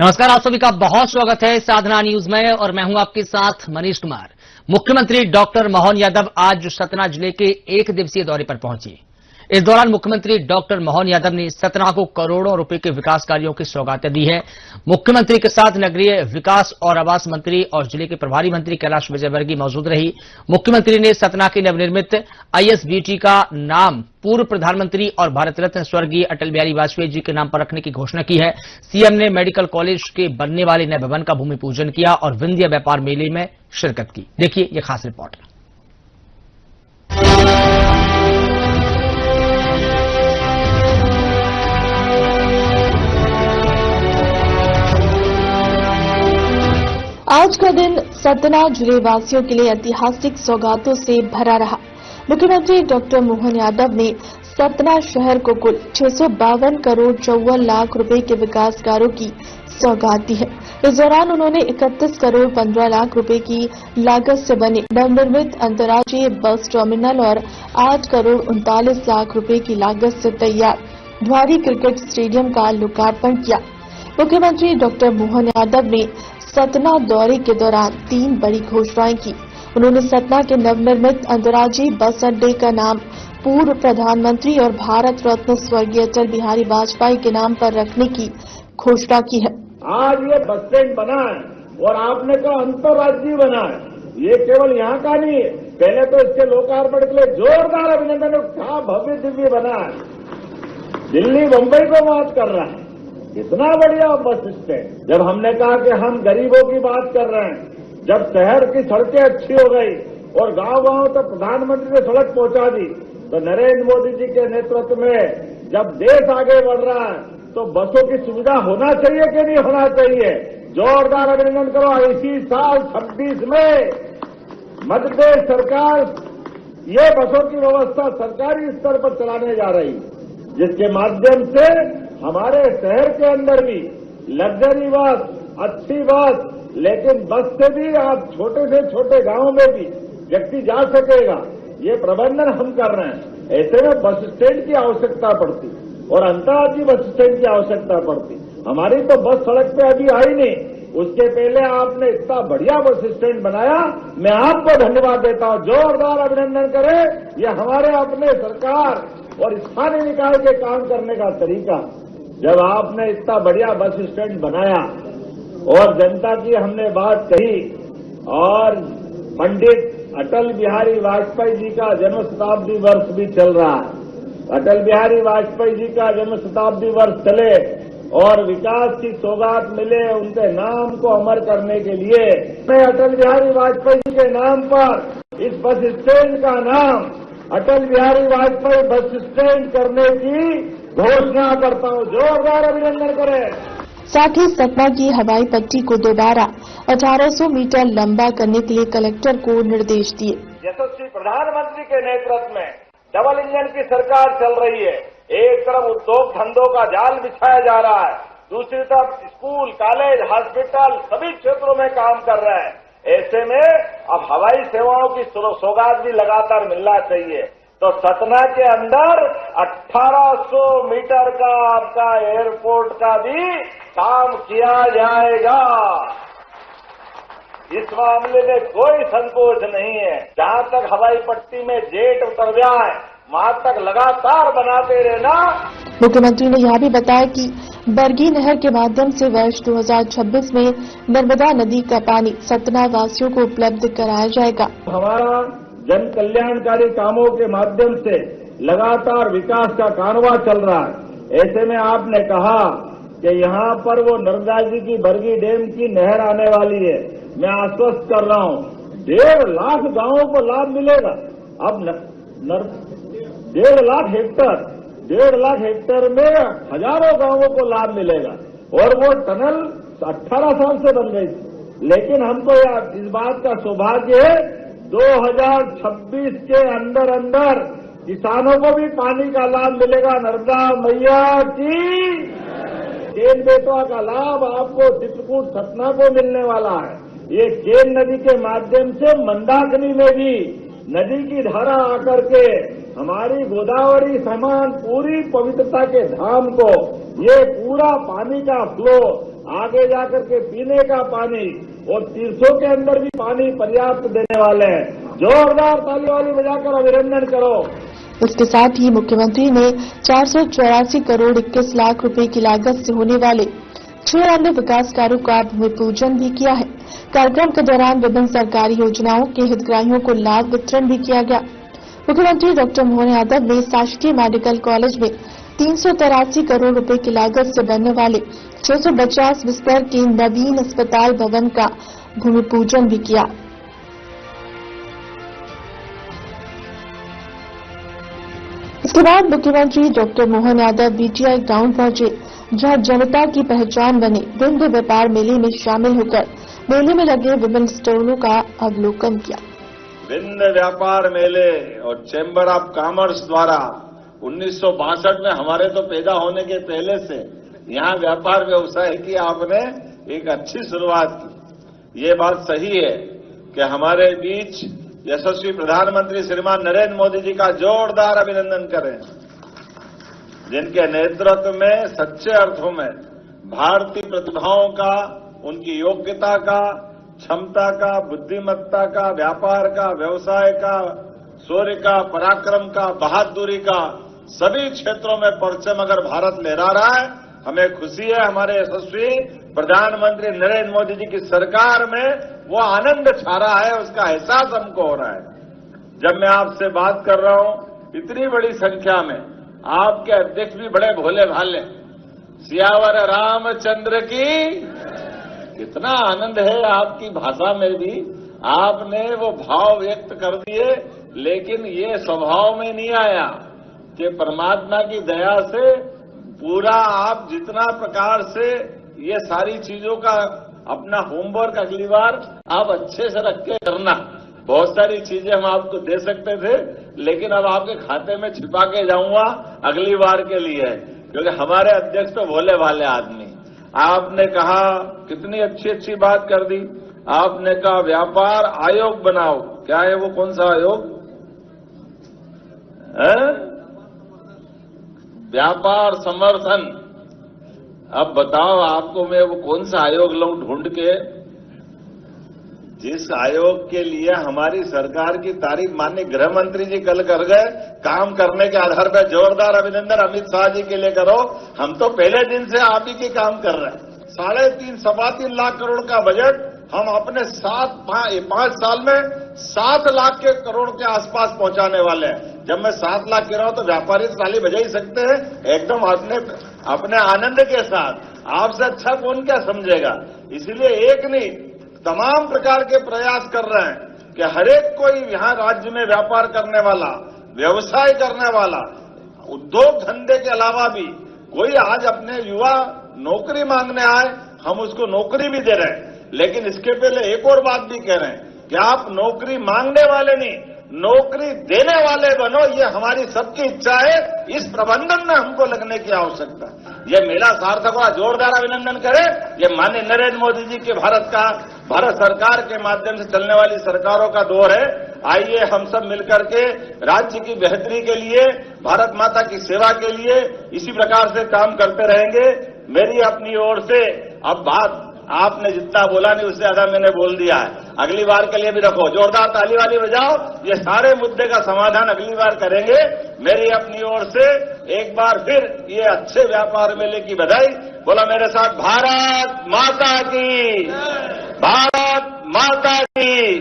नमस्कार, आप सभी का बहुत स्वागत है साधना न्यूज में और मैं हूं आपके साथ मनीष कुमार। मुख्यमंत्री डॉक्टर मोहन यादव आज सतना जिले के एक दिवसीय दौरे पर पहुंचे। इस दौरान मुख्यमंत्री डॉक्टर मोहन यादव ने सतना को करोड़ों रुपए के विकास कार्यों की सौगातें दी है। मुख्यमंत्री के साथ नगरीय विकास और आवास मंत्री और जिले के प्रभारी मंत्री कैलाश विजयवर्गीय मौजूद रही। मुख्यमंत्री ने सतना के नवनिर्मित आईएसबीटी का नाम पूर्व प्रधानमंत्री और भारत रत्न स्वर्गीय अटल बिहारी वाजपेयी जी के नाम पर रखने की घोषणा की है। सीएम ने मेडिकल कॉलेज के बनने वाले नए भवन का भूमि पूजन किया और विंध्य व्यापार मेले में शिरकत की। देखिए ये खास रिपोर्ट। आज का दिन सतना जिले वासियों के लिए ऐतिहासिक सौगातों से भरा रहा। मुख्यमंत्री डॉक्टर मोहन यादव ने सतना शहर को कुल 652 करोड़ 54 लाख रुपए के विकास कार्यों की सौगात दी है। इस दौरान उन्होंने 31 करोड़ 15 लाख रुपए की लागत से बने नवनिर्मित अंतर्राज्यीय बस टर्मिनल और 8 करोड़ 39 लाख रुपए की लागत से तैयार ढवारी क्रिकेट स्टेडियम का लोकार्पण किया। मुख्यमंत्री डॉक्टर मोहन यादव ने सतना दौरे के दौरान 3 बड़ी घोषणाएं की। उन्होंने सतना के नवनिर्मित अंतर्राज्यीय बस अड्डे का नाम पूर्व प्रधानमंत्री और भारत रत्न स्वर्गीय अटल बिहारी वाजपेयी के नाम पर रखने की घोषणा की है। आज ये बस स्टैंड बना है और आपने कहा अंतर्राज्यीय बना है, ये केवल यहाँ का नहीं है। पहले तो इसके लोकार्पण के लिए जोरदार अभिनंदन। क्या भव्य दिव्य बना है, दिल्ली मुंबई को मात कर रहा है। इतना बढ़िया बस स्टैंड। जब हमने कहा कि हम गरीबों की बात कर रहे हैं, जब शहर की सड़कें अच्छी हो गई और गांव-गांव तक प्रधानमंत्री ने सड़क पहुंचा दी, तो नरेंद्र मोदी जी के नेतृत्व में जब देश आगे बढ़ रहा है तो बसों की सुविधा होना चाहिए कि नहीं होना चाहिए। जोरदार अभिनंदन करो। इसी साल 26 में मध्य प्रदेश सरकार ये बसों की व्यवस्था सरकारी स्तर पर चलाने जा रही है, जिसके माध्यम से हमारे शहर के अंदर भी लग्जरी बस, अच्छी बस, लेकिन बस से भी आप छोटे से छोटे गांव में भी व्यक्ति जा सकेगा। ये प्रबंधन हम कर रहे हैं। ऐसे में बस स्टैंड की आवश्यकता पड़ती और अंतर्राज्यीय बस स्टैंड की आवश्यकता पड़ती। हमारी तो बस सड़क पे अभी आई नहीं, उसके पहले आपने इतना बढ़िया बस स्टैंड बनाया। मैं आपको धन्यवाद देता हूं। जोरदार अभिनंदन करें। ये हमारे अपने सरकार और स्थानीय निकाय के काम करने का तरीका। जब आपने इतना बढ़िया बस स्टैंड बनाया और जनता की हमने बात कही, और पंडित अटल बिहारी वाजपेयी जी का जन्म शताब्दी वर्ष भी चल रहा है। अटल बिहारी वाजपेयी जी का जन्म शताब्दी वर्ष चले और विकास की सौगात मिले उनके नाम को अमर करने के लिए मैं अटल बिहारी वाजपेयी जी के नाम पर इस बस स्टैंड का नाम अटल बिहारी वाजपेयी बस स्टैंड करने की घोषणा करता हूं। जोरदार अभिनंदन करें। साथ ही सतना की हवाई पट्टी को दोबारा 1800 मीटर लंबा करने के लिए कलेक्टर को निर्देश दिए। यशस्वी प्रधानमंत्री के नेतृत्व में डबल इंजन की सरकार चल रही है। एक तरफ उद्योग धंधों का जाल बिछाया जा रहा है, दूसरी तरफ स्कूल, कॉलेज, हॉस्पिटल सभी क्षेत्रों में काम कर रहे हैं। ऐसे में अब हवाई सेवाओं की सौगात भी लगातार मिलना चाहिए। तो सतना के अंदर 1800 मीटर का आपका एयरपोर्ट का भी काम किया जाएगा। इस मामले में कोई संकोच नहीं है। जहां तक हवाई पट्टी में जेट उतर जाए वहां तक लगातार बनाते रहना। मुख्यमंत्री ने यह भी बताया कि बरगी नहर के माध्यम से वर्ष 2026 में नर्मदा नदी का पानी सतना वासियों को उपलब्ध कराया जाएगा। हमारा जन कल्याणकारी कामों के माध्यम से लगातार विकास का कारवां चल रहा है। ऐसे में आपने कहा कि यहाँ पर वो नर्मदा जी की बरगी डैम की नहर आने वाली है। मैं आश्वस्त कर रहा हूँ 1.5 लाख गांवों को लाभ मिलेगा। अब 1.5 लाख हेक्टेयर में हजारों गांवों को लाभ मिलेगा। और वो टनल 18 साल से बन गई थी, लेकिन हमको इस बात का सौभाग्य है 2026 के अंदर अंदर किसानों को भी पानी का लाभ मिलेगा। नर्मदा मैया की केन बेतवा का लाभ आपको चित्रकूट सतना को मिलने वाला है। ये केन नदी के माध्यम से मंदाकिनी में भी नदी की धारा आकर के हमारी गोदावरी समान पूरी पवित्रता के धाम को ये पूरा पानी का फ्लो आगे जाकर के पीने का पानी और तीर्थों के अंदर भी पानी पर्याप्त देने वाले हैं। जोरदार ताली वाली बजाकर अभिनंदन करो। इसके साथ ही मुख्यमंत्री ने 484 करोड़ 21 लाख रुपए की लागत से होने वाले 6 अन्य विकास कार्यों का भूमि पूजन भी किया है। कार्यक्रम के दौरान विभिन्न सरकारी योजनाओं के हितग्राहियों को लाभ वितरण भी किया गया। मुख्यमंत्री डॉक्टर मोहन यादव ने शासकीय मेडिकल कॉलेज में 383 करोड़ रुपए की लागत से बनने वाले 650 बिस्तर के नवीन अस्पताल भवन का भूमि पूजन भी किया। इसके बाद मुख्यमंत्री doctor Mohan Yadav BTI town पहुंचे, जहां जनता की पहचान बने विंध्य व्यापार मेले में शामिल होकर मेले में लगे विभिन्न स्टॉलों का अवलोकन किया। विंध्य व्यापार मेले और चैम्बर ऑफ कॉमर्स द्वारा 1962 में हमारे तो पैदा होने के पहले से यहाँ व्यापार व्यवसाय की आपने एक अच्छी शुरुआत की। ये बात सही है कि हमारे बीच यशस्वी प्रधानमंत्री श्रीमान नरेंद्र मोदी जी का जोरदार अभिनंदन करें, जिनके नेतृत्व में सच्चे अर्थों में भारतीय प्रतिभाओं का, उनकी योग्यता का, क्षमता का, बुद्धिमत्ता का, व्यापार का, व्यवसाय का, शौर्य का, पराक्रम का, बहादुरी का सभी क्षेत्रों में परचम अगर भारत लहरा रहा है, हमें खुशी है। हमारे यशस्वी प्रधानमंत्री नरेंद्र मोदी जी की सरकार में वो आनंद छा रहा है, उसका एहसास हमको हो रहा है। जब मैं आपसे बात कर रहा हूं, इतनी बड़ी संख्या में आपके अध्यक्ष भी बड़े भोले भाले, सियावर रामचंद्र की, कितना आनंद है आपकी भाषा में भी, आपने वो भाव व्यक्त कर दिए। लेकिन ये स्वभाव में नहीं आया कि परमात्मा की दया से पूरा आप जितना प्रकार से ये सारी चीजों का अपना होमवर्क अगली बार आप अच्छे से रख के करना। बहुत सारी चीजें हम आपको दे सकते थे, लेकिन अब आपके खाते में छिपा के जाऊंगा अगली बार के लिए, क्योंकि हमारे अध्यक्ष तो भोले भाले आदमी। आपने कहा, कितनी अच्छी अच्छी बात कर दी। आपने कहा व्यापार आयोग बनाओ। क्या है वो, कौन सा आयोग है? व्यापार समर्थन। अब बताओ आपको मैं वो कौन सा आयोग लाऊं ढूंढ के, जिस आयोग के लिए हमारी सरकार की तारीफ माननीय गृह मंत्री जी कल कर गए। काम करने के आधार पर जोरदार अभिनंदन अमित शाह जी के लिए करो। हम तो पहले दिन से आप ही के काम कर रहे हैं। 3.5 लाख करोड़ का बजट हम अपने 5 साल में 7 लाख करोड़ के आसपास पहुंचाने वाले हैं। जब मैं 7 लाख कह रहा हूं तो व्यापारी ताली बजा ही सकते हैं एकदम अपने आनंद के साथ। आपसे अच्छा कौन क्या समझेगा। इसलिए एक नहीं, तमाम प्रकार के प्रयास कर रहे हैं कि हर एक कोई यहां राज्य में व्यापार करने वाला, व्यवसाय करने वाला, उद्योग धंधे के अलावा भी कोई आज अपने युवा नौकरी मांगने आए, हम उसको नौकरी भी दे रहे हैं। लेकिन इसके पहले एक और बात भी कह रहे हैं कि आप नौकरी मांगने वाले नहीं, नौकरी देने वाले बनो। ये हमारी सबकी इच्छा है। इस प्रबंधन में हमको लगने की आवश्यकता है। ये मेला सार्थक हुआ, जोरदार अभिनंदन करें। ये माननीय नरेंद्र मोदी जी के भारत सरकार के माध्यम से चलने वाली सरकारों का दौर है। आइए हम सब मिलकर के राज्य की बेहतरी के लिए, भारत माता की सेवा के लिए इसी प्रकार से काम करते रहेंगे। मेरी अपनी ओर से अब बात आपने जितना बोला नहीं, उससे ज्यादा मैंने बोल दिया है। अगली बार के लिए भी रखो, जोरदार ताली वाली बजाओ। ये सारे मुद्दे का समाधान अगली बार करेंगे। मेरी अपनी ओर से एक बार फिर ये अच्छे व्यापार मेले की बधाई। बोला मेरे साथ, भारत माता की, भारत माता की।